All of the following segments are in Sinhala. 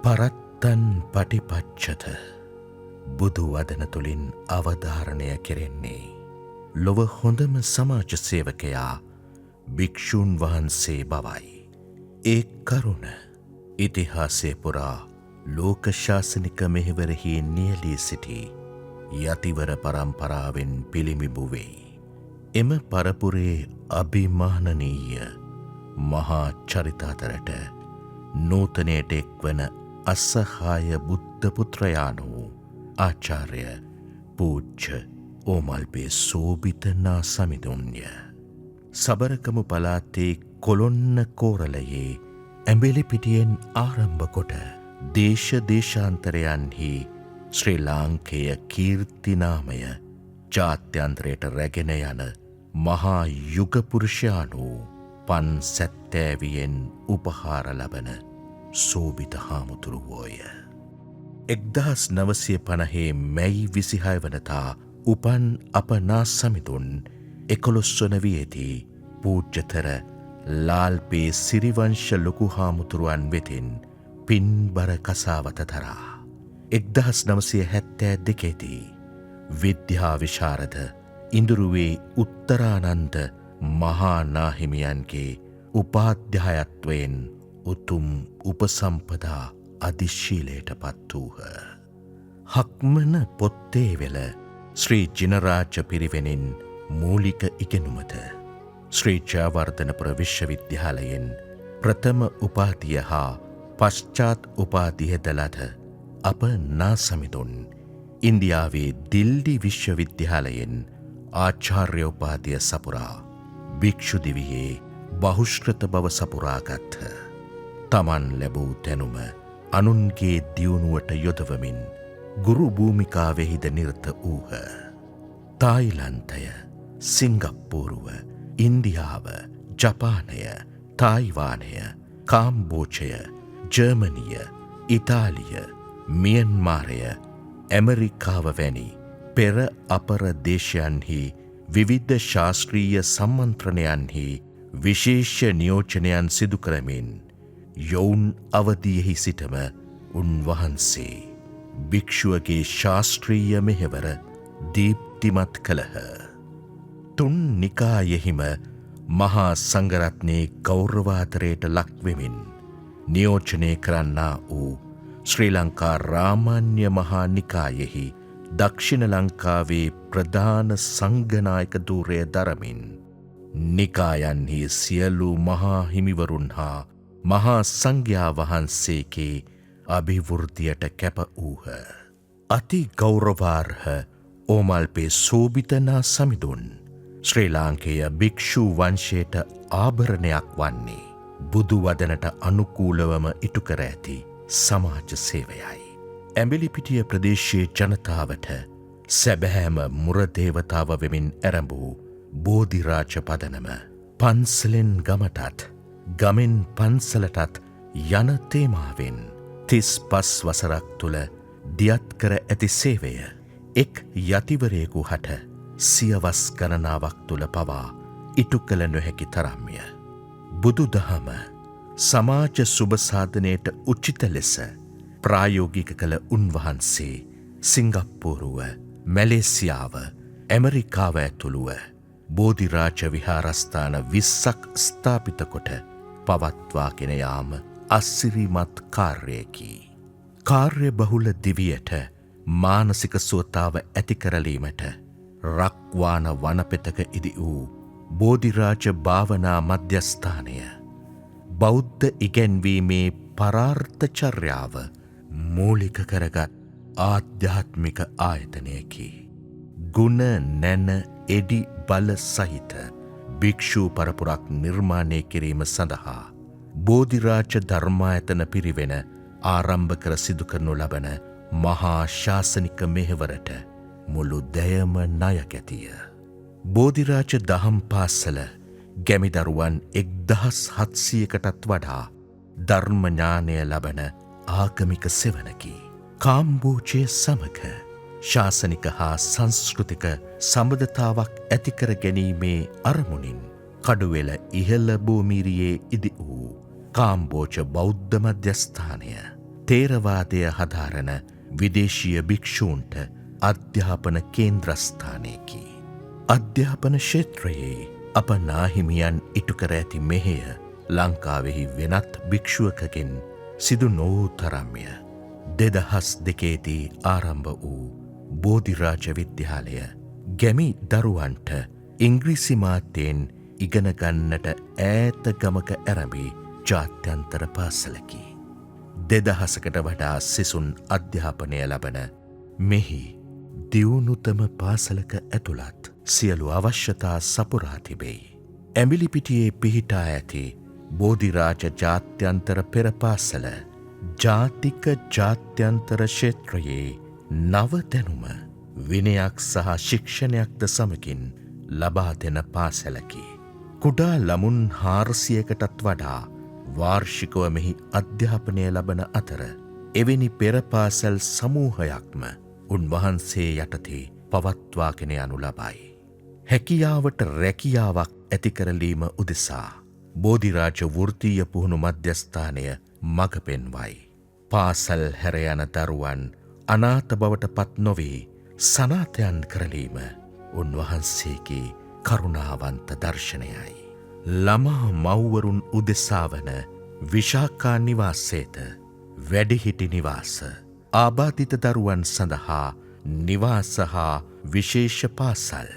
පරත්තන් පටිපච්චත බුදු වදන තුළින් අවධාරණය කෙරෙන්නේ ලොව හොඳම සමාජ සේවකයා භික්ෂූන් වහන්සේ බවයි. ඒ කරුණ ඉතිහාසය පුරා ලෝකශාසනික මෙහෙවරෙහි නියලී සිටි යතිවර පරම්පරාවෙන් පිළිමිබු වෙයි. එම පරපුරේ අභිමානනීය මහා චරිතාතරට නූතනයට එක්වන අසහාය බුද්ධ පුත්‍රයානු ආචාර්ය පූජ්‍ය ඕමල්පේ සෝභිතනා සමිඳුන්ය. සබරකමු පළාතේ කොළොන්න කෝරළයේ ඇඹිලිපිටියෙන් ආරම්භ කොට දේශ දේශාන්තරයන්හි ශ්‍රී ලාංකේය කීර්තිනාමය ජාත්‍යන්තරයට රැගෙන යන මහා යුගපුරුෂයානු පන් සැත්තෑවියෙන් උපහාර ලබන සෝභිත හාමුදුරුවෝය. 1950 මැයි 26 වනදා උපන් අපනා සමිඳුන් 11 වන වියේදී පූජ්‍යතර ලාල්පේ සිරිවංශ ලොකු හාමුදුරුවන් වෙතින් පින්බර කසාවත දරා 1972 දී විද්‍යා විශාරද ඉඳුරුවේ උත්තරානන්ද මහා නාහිමියන්ගේ උපාධ්‍යායත්වයෙන් උතුම් උපසම්පදා අධිශීලයට පත් වූහ. හක්මන පොත්තේ වෙල ශ්‍රී ජිනරාජ පිරිවෙනින් මූලික ඉගෙනුමද ශ්‍රී ජයවර්ධනපුර විශ්වවිද්‍යාලයෙන් ප්‍රථම උපාධිය හා පශ්චාත් උපාධියද ලද අප නාසමිඳුන් ඉන්දියාවේ දිල්ඩි විශ්වවිද්‍යාලයෙන් ආචාර්ය උපාධිය සපුරා භික්ෂු දිවියේ බහුශ්‍රත බව සපුරාගත්හ. තමන් ලැබූ තැනුම අනුන්ගේ දියුණුවට යොදවමින් ගුරු භූමිකාවෙහිද නිරත වූහ. තායිලන්තය, සිංගප්පූරුව, ඉන්දියාව, ජපානය, තායිවානය, කාම්බෝජය, ජර්මනිය, ඉතාලිය, මියන්මාරය, ඇමරිකාව වැනි පෙර අපර දේශයන්හි විවිධ ශාස්ත්‍රීය සම්මන්ත්‍රණයන්හි විශේෂ නියෝජනයන් සිදු කරමින් යොවුන් අවදියෙහි සිටම උන්වහන්සේ භික්ෂුවගේ ශාස්ත්‍රීය මෙහෙවර දීප්තිමත් කළහ. තුන් නිකායෙහිම මහා සංඝරත්නයේ ගෞරවාදරයට ලක්වෙමින් නියෝජනය කරන්නා වූ ශ්‍රී ලංකා රාමාන්‍ය මහා නිකායෙහි දක්ෂිණ ලංකාවේ ප්‍රධාන සංඝනායක ධූරය දරමින් නිකායන්හි සියලු මහා හිමිවරුන් හා මහා සංඝයා වහන්සේගේ අභිවෘද්ධියට කැප වූහ. අති ගෞරවාර්හ ඕමල්පේ සෝභිතනා සමිඳුන් ශ්‍රී ලාංකේය භික්ෂු වංශයට ආභරණයක් වන්නේ බුදු වදනට අනුකූලවම ඉටු කර ඇති සමාජ සේවයයි. ඇඹිලිපිටිය ප්‍රදේශයේ ජනතාවට සැබෑම මුරදේවතාව වෙමින් ඇරඹූ බෝධිරාජ පදනම පන්සලෙන් ගමටත් ගමෙන් පන්සලටත් යන තේමාවෙන් 35 වසරක් තුළ දියත් කර ඇති සේවය එක් යතිවරයෙකු හට සියවස් ගණනාවක් තුළ පවා ඉටු කළ නොහැකි තරම්ය. බුදු දහම සමාජ සුභසාධනයට උචිත ලෙස ප්‍රායෝගික කළ උන්වහන්සේ සිංගප්පූරුව, මැලේසියාව, ඇමරිකාව ඇතුළුව බෝධිරාජ විහාරස්ථාන 20ක් ස්ථාපිත කොට පවත්වාගෙන යාම අසිරිමත් කාර්යයකි. කාර්ය බහුල දිවියට මානසික සුවතාව ඇති කරලීමට රක්වාන වනපෙතක ඉදි වූ බෝධිරාජ භාවනා මධ්‍යස්ථානය බෞද්ධ ඉගැන්වීමේ පරාර්ථචර්යාව මූලික කරගත් ආධ්‍යාත්මික ආයතනයකි. ගුණ නැන එඩි බල සහිත භික්ෂූ පරපුරක් නිර්මාණය කිරීම සඳහා බෝධිරාජ ධර්මායතන පිරිවෙන ආරම්භ කර සිදු කරනු ලබන මහා ශාසනික මෙහෙවරට මුළු දැයම ණයකැතිය. බෝධිරාජ දහම් පාසල ගැමිදරුවන් 1700කටත් වඩා ධර්මඥානය ලබන ආගමික සෙවණකි. කාම්බෝජය සමග ශාසනික හා සංස්කෘතික සම්බන්ධතාවක් ඇතිකර ගැනීමේ අරමුණින් කඩුවෙල ඉහළ භූමිරියේ ඉදි වූ කාම්බෝජ බෞද්ධ මධ්‍යස්ථානය තේරවාදය හදාරන විදේශීය භික්ෂූන්ට අධ්‍යාපන කේන්ද්‍රස්ථානයකි. අධ්‍යාපන ක්ෂේත්‍රයේ අප නාහිමියන් ඉටු කර ඇති මෙහෙය ලංකාවෙහි වෙනත් භික්ෂුවකගෙන් සිදු නොවූ තරම්ය. 2002දී ආරම්භ වූ බෝධිරාජ විද්‍යාලය ගැමි දරුවන්ට ඉංග්‍රීසි මාධ්‍යයෙන් ඉගෙන ගන්නට ඈත ගමක ඇරඹි ජාත්‍යන්තර පාසලකි. 2000කට වඩා සිසුන් අධ්‍යාපනය ලබන මෙහි දියුණුතම පාසලක ඇතුළත් සියලු අවශ්‍යතා සපුරා තිබෙයි. ඇඹිලිපිටියේ පිහිටා ඇති බෝධිරාජ ජාත්‍යන්තර පෙර පාසල ජාතික ජාත්‍යන්තර ක්ෂේත්‍රයේ නව දැනුම විනයක් සහ ශික්ෂණයක්ද සමගින් ලබා දෙන පාසලකි. කුඩා ළමුන් 400කටත් වඩා වාර්ෂිකව මෙහි අධ්‍යාපනය ලබන අතර එවැනි පෙර පාසල් සමූහයක්ම උන්වහන්සේ යටතේ පවත්වාගෙන යනු ලබයි. හැකියාවට රැකියාවක් ඇතිකරලීම උදෙසා බෝධිරාජ වෘත්තීය පුහුණු මධ්‍යස්ථානය මඟ පෙන්වයි. පාසල් හැර යන දරුවන් අනාථ බවට පත් නොවේ සනාථයන් කරලීම උන්වහන්සේගේ කරුණාවන්ත දර්ශනයයි. ළමා මව්වරුන් උදෙසා වන විශාකා නිවාසේත වැඩිහිටි නිවාස ආබාධිත දරුවන් සඳහා නිවාස හා විශේෂ පාසල්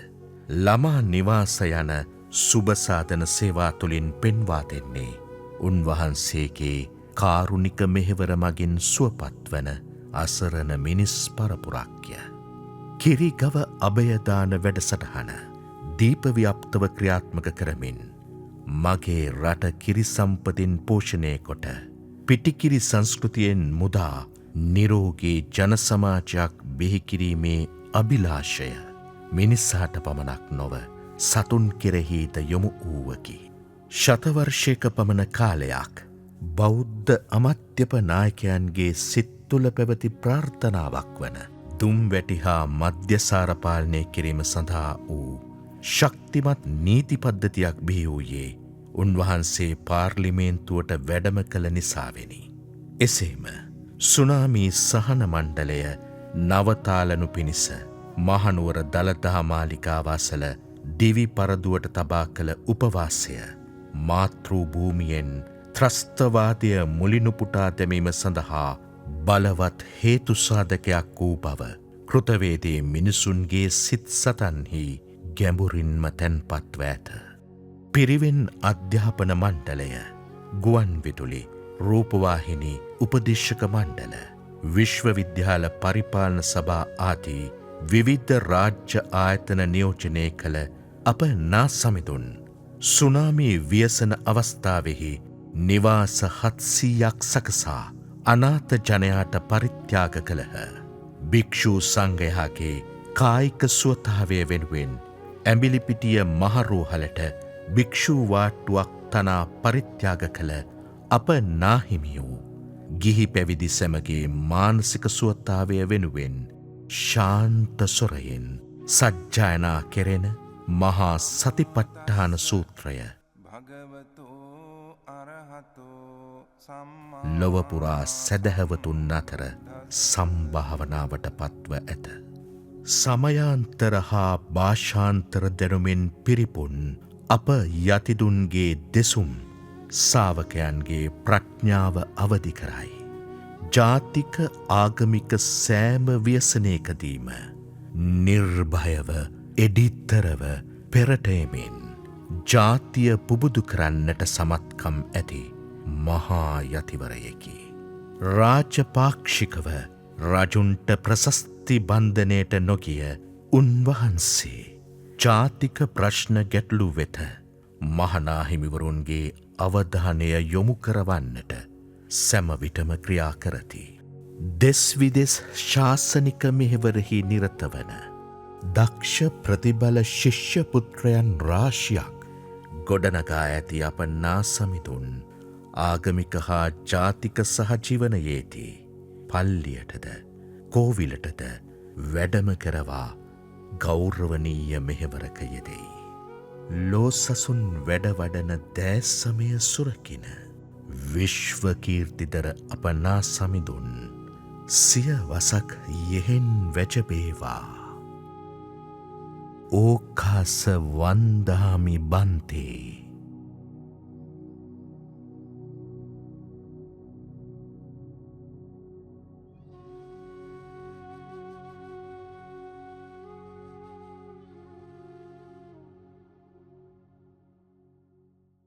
ළමා නිවාස යන සුබසාධන සේවා තුළින් පෙන්වා දෙන්නේ උන්වහන්සේගේ කාරුණික මෙහෙවර මගින් සුවපත් වන අසරණ මිනිස් පරපුරක්ය. කිරිගව අභයදාන වැඩසටහන දීපව්‍යාප්තව ක්‍රියාත්මක කරමින් මගේ රට කිරිසම්පතින් පෝෂණය කොට පිටිකිරි සංස්කෘතියෙන් මුදා නිරෝගී ජනසමාජයක් බිහිකිරීමේ අභිලාෂය මිනිස්සාට පමණක් නොව සතුන් කෙරෙහිද යොමු වූවකි. ශතවර්ෂයක පමණ කාලයක් බෞද්ධ අමාත්‍යප නායකයන්ගේ සිත් තුළ පැවති ප්‍රාර්ථනාවක් වන දුම්වැටි හා මධ්‍යසාර පාලනය කිරීම සඳහා වූ ශක්තිමත් නීති පද්ධතියක් බිහි වූයේ උන්වහන්සේ පාර්ලිමේන්තුවට වැඩම කළ නිසාවෙනි. එසේම සුනාමී සහන මණ්ඩලය නවතාලනු පිණිස මහනුවර දළදා මාලිගාව අසල දිවි පරදුවට තබා කළ උපවාසය මාතෘ භූමියෙන් ත්‍රස්තවාදය මුලිනුපුටා දැමීම සඳහා බලවත් හේතු සාධකයක් වූ බව කෘතවේදී මිනිසුන්ගේ සිත් සතන්හි ගැඹුරින්ම තැන්පත්ව ඇත. පිරිවෙන් අධ්‍යාපන මණ්ඩලය, ගුවන් විදුලි, රූපවාහිනී උපදේශක මණ්ඩල, විශ්වවිද්‍යාල පරිපාලන සභා ආදී විවිධ රාජ්‍ය ආයතන නියෝජනය කළ අප නා සමිඳුන් සුනාමී ව්‍යසන අවස්ථාවෙහි නිවාස 700ක් සකසා අනාථ ජනයාට පරිත්‍යාග කළහ. භික්ෂූ සංඝයාගේ කායික සුවතාවය වෙනුවෙන් ඇඹිලිපිටිය මහරෝහලට භික්ෂූ වාට්ටුවක් තනා පරිත්‍යාග කළ අප නාහිමියෝ ගිහි පැවිදි සැමගේ මානසික සුවතාවය වෙනුවෙන් ශාන්ත සොරයෙන් සජ්ජායනා කෙරෙන මහා සතිපට්ඨාන සූත්‍රය ලොවපුරා සැදැහැවතුන් අතර සම්භාවනාවට පත්ව ඇත. සමයාන්තර හා භාෂාන්තර දැනුමින් පිරිපුන් අප යතිදුන්ගේ දෙසුම් ශ්‍රාවකයන්ගේ ප්‍රඥාව අවදි කරයි. ජාතික ආගමික සෑම ව්‍යසනයකදීම නිර්භයව එඩිත්තරව පෙරටයමින් ජාතිය පුබුදු කරන්නට සමත්කම් ඇති මහා යතිවරයෙකි. රාජපාක්ෂිකව රජුන්ට ප්‍රශස්ති බන්ධනයට නොගිය උන්වහන්සේ ජාතික ප්‍රශ්න ගැටලු වෙත මහනාහිමිවරුන්ගේ අවධානය යොමු කරවන්නට සැමවිටම ක්‍රියා කරති. දෙස් විදෙස් ශාසනික මෙහෙවරෙහි නිරත වන දක්ෂ ප්‍රතිබල ශිෂ්‍ය පුත්‍රයන් රාශියක් ගොඩනගා ඇති අප නාසමිතුන් ආගමික හා ජාතික සහජීවනයේදී පල්ලියටද කෝවිලටද වැඩම කරවා ගෞරවනීය මෙහෙවරක යෙදෙයි. ලෝසසුන් වැඩවඩන දෑස්සමය සුරකින විශ්වකීර්තිදර අපනා සමිඳුන් සිය වසක් යෙහෙන් වැජබේවා. ඕකාස වන්දාමි බන්තේ